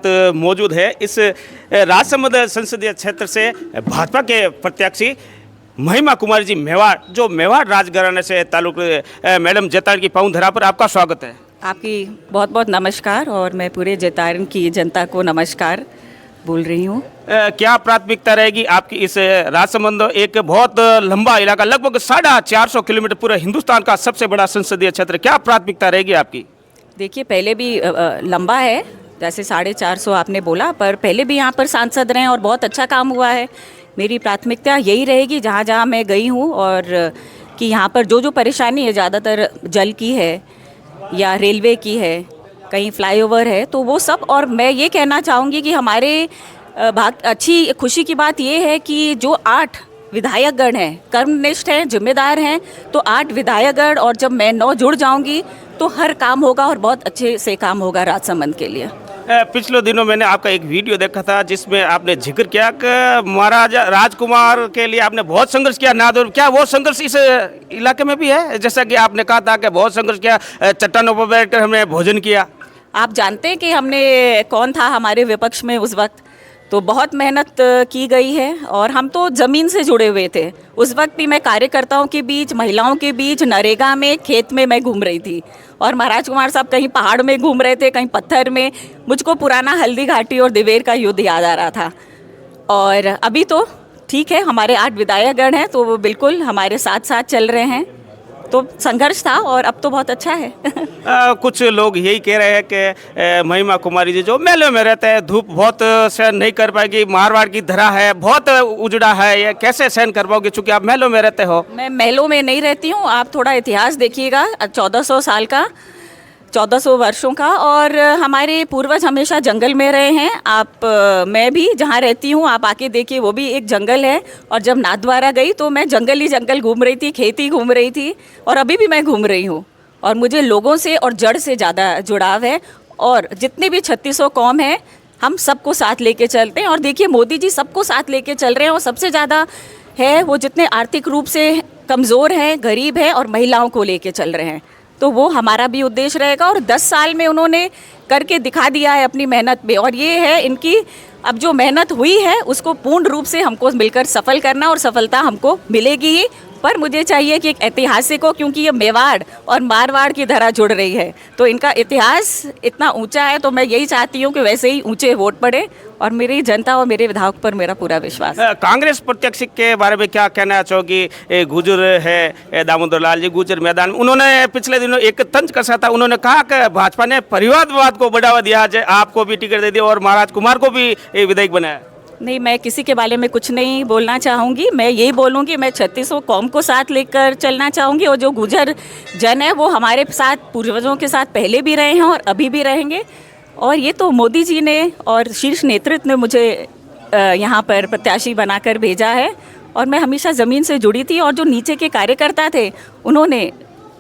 साथ मौजूद है इस राजसमंद संसदीय क्षेत्र से भाजपा के प्रत्याशी महिमा कुमारी जी मेवाड़, जो मेवाड़ राजघराने से ताल्लुक। मैडम, जैतारण की पावन धरा पर आपका स्वागत है। आपकी बहुत बहुत नमस्कार और मैं पूरे जैतारण की जनता को नमस्कार बोल रही हूँ। क्या प्राथमिकता रहेगी आपकी इस राजसमंद, एक बहुत लंबा इलाका, लगभग 450 किलोमीटर, पूरे हिंदुस्तान का सबसे बड़ा संसदीय क्षेत्र, क्या प्राथमिकता रहेगी आपकी? देखिए, पहले भी लंबा है, जैसे 450 आपने बोला, पर पहले भी यहाँ पर सांसद रहे और बहुत अच्छा काम हुआ है। मेरी प्राथमिकता यही रहेगी जहाँ जहाँ मैं गई हूँ, और कि यहाँ पर जो जो परेशानी है, ज़्यादातर जल की है या रेलवे की है, कहीं फ्लाईओवर है, तो वो सब। और मैं ये कहना चाहूँगी कि हमारे अच्छी खुशी की बात ये है कि जो 8 विधायकगण हैं, कर्मनिष्ठ हैं, जिम्मेदार हैं, तो 8 विधायकगण, और जब मैं 9 जुड़ जाऊँगी तो हर काम होगा और बहुत अच्छे से काम होगा राजसमंद के लिए। पिछले दिनों मैंने आपका एक वीडियो देखा था जिसमें आपने जिक्र किया कि महाराजा राजकुमार के लिए आपने बहुत संघर्ष किया। नादौर, क्या वो संघर्ष इस इलाके में भी है? जैसा कि आपने कहा था कि बहुत संघर्ष किया, चट्टानों पर बैठकर हमने भोजन किया। आप जानते हैं कि हमने कौन था हमारे विपक्ष में उस वक्त, तो बहुत मेहनत की गई है और हम तो ज़मीन से जुड़े हुए थे। उस वक्त भी मैं कार्यकर्ताओं के बीच, महिलाओं के बीच, नरेगा में, खेत में मैं घूम रही थी, और महाराज कुमार साहब कहीं पहाड़ में घूम रहे थे, कहीं पत्थर में। मुझको पुराना हल्दी घाटी और दिवेर का युद्ध याद आ रहा था। और अभी तो ठीक है, हमारे 8 विधायकगण हैं, तो वो बिल्कुल हमारे साथ साथ चल रहे हैं। तो संघर्ष था और अब तो बहुत अच्छा है। कुछ लोग यही कह रहे हैं कि महिमा कुमारी जी जो महलों में रहते हैं, धूप बहुत सहन नहीं कर पाएगी, मारवाड़ की धरा है, बहुत उजड़ा है, ये कैसे सहन कर पाओगे चूँकि आप महलों में रहते हो? मैं महलों में नहीं रहती हूँ, आप थोड़ा इतिहास देखिएगा, 1400 साल का, 1400 वर्षों का, और हमारे पूर्वज हमेशा जंगल में रहे हैं। आप मैं भी जहाँ रहती हूँ, आप आके देखिए, वो भी एक जंगल है। और जब नाथद्वारा गई तो मैं जंगल ही जंगल घूम रही थी, खेती घूम रही थी, और अभी भी मैं घूम रही हूँ। और मुझे लोगों से और जड़ से ज़्यादा जुड़ाव है। और जितने भी 3600 कौम हैं, हम सबको साथ लेके चलते हैं। और देखिए, मोदी जी सबको साथ लेके चल रहे हैं, और सबसे ज़्यादा है वो जितने आर्थिक रूप से कमज़ोर हैं, गरीब हैं, और महिलाओं को लेके चल रहे हैं। तो वो हमारा भी उद्देश्य रहेगा, और 10 साल में उन्होंने करके दिखा दिया है अपनी मेहनत में। और ये है इनकी अब जो मेहनत हुई है उसको पूर्ण रूप से हमको मिलकर सफल करना, और सफलता हमको मिलेगी ही। पर मुझे चाहिए कि एक ऐतिहासिक हो, क्योंकि ये मेवाड़ और मारवाड़ की धरा जुड़ रही है, तो इनका इतिहास इतना ऊंचा है। तो मैं यही चाहती हूँ कि वैसे ही ऊंचे वोट पड़े, और मेरी जनता और मेरे विधायक पर मेरा पूरा विश्वास है। कांग्रेस प्रत्याशी के बारे में क्या कहना चाहोगी? गुजर है दामोदर लाल जी गुजर मैदान, उन्होंने पिछले दिनों एक तंज कसा था। उन्होंने कहा कि भाजपा ने परिवारवाद को बढ़ावा दिया, आपको भी टिकट दे दी और महाराज कुमार को भी विधायक बनाया। नहीं, मैं किसी के बारे में कुछ नहीं बोलना चाहूँगी। मैं यही बोलूँगी, मैं 3600 कौम को साथ लेकर चलना चाहूँगी, और जो गुजर जन है वो हमारे साथ, पूर्वजों के साथ पहले भी रहे हैं और अभी भी रहेंगे। और ये तो मोदी जी ने और शीर्ष नेतृत्व ने मुझे यहाँ पर प्रत्याशी बनाकर भेजा है, और मैं हमेशा ज़मीन से जुड़ी थी, और जो नीचे के कार्यकर्ता थे उन्होंने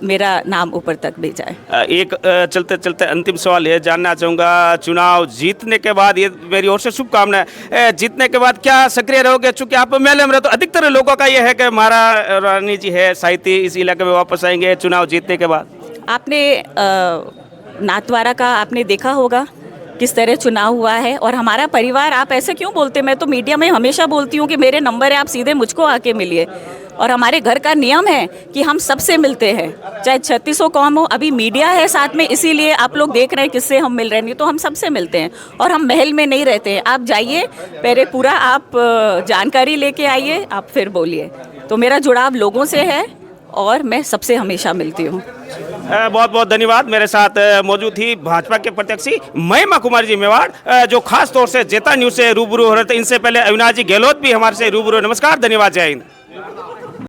मेरा नाम ऊपर तक भेजा है। एक चलते चलते अंतिम सवाल ये जानना चाहूँगा, चुनाव जीतने के बाद, ये मेरी ओर से शुभकामनाएं, जीतने के बाद क्या सक्रिय रहोगे? चूँकि आप मेले में रहे, तो अधिकतर लोगों का ये है कि महारानी जी है साहित्य इस इलाके में वापस आएंगे चुनाव जीतने के बाद। आपने नाथद्वारा का आपने देखा होगा किस तरह चुनाव हुआ है, और हमारा परिवार, आप ऐसे क्यों बोलते? मैं तो मीडिया में हमेशा बोलती हूँ कि मेरे नंबर है, आप सीधे मुझको आके मिलिए। और हमारे घर का नियम है कि हम सबसे मिलते हैं, चाहे 3600 कौम हो। अभी मीडिया है साथ में, इसीलिए आप लोग देख रहे हैं किससे हम मिल रहे हैं, नहीं तो हम सबसे मिलते हैं। और हम महल में नहीं रहते हैं। आप जाइए, पहले पूरा आप जानकारी लेके आइए, आप फिर बोलिए। तो मेरा जुड़ाव लोगों से है, और मैं सबसे हमेशा मिलती हूँ। बहुत बहुत धन्यवाद। मेरे साथ मौजूद थी भाजपा के प्रत्याशी महिमा कुमारी जी मेवाड़, जो खास तौर से जेता न्यूज़ से रूबरू हो रहे थे। इनसे पहले अविनाश जी गहलोत भी हमारे से रूबरू। नमस्कार, धन्यवाद, जय हिंद।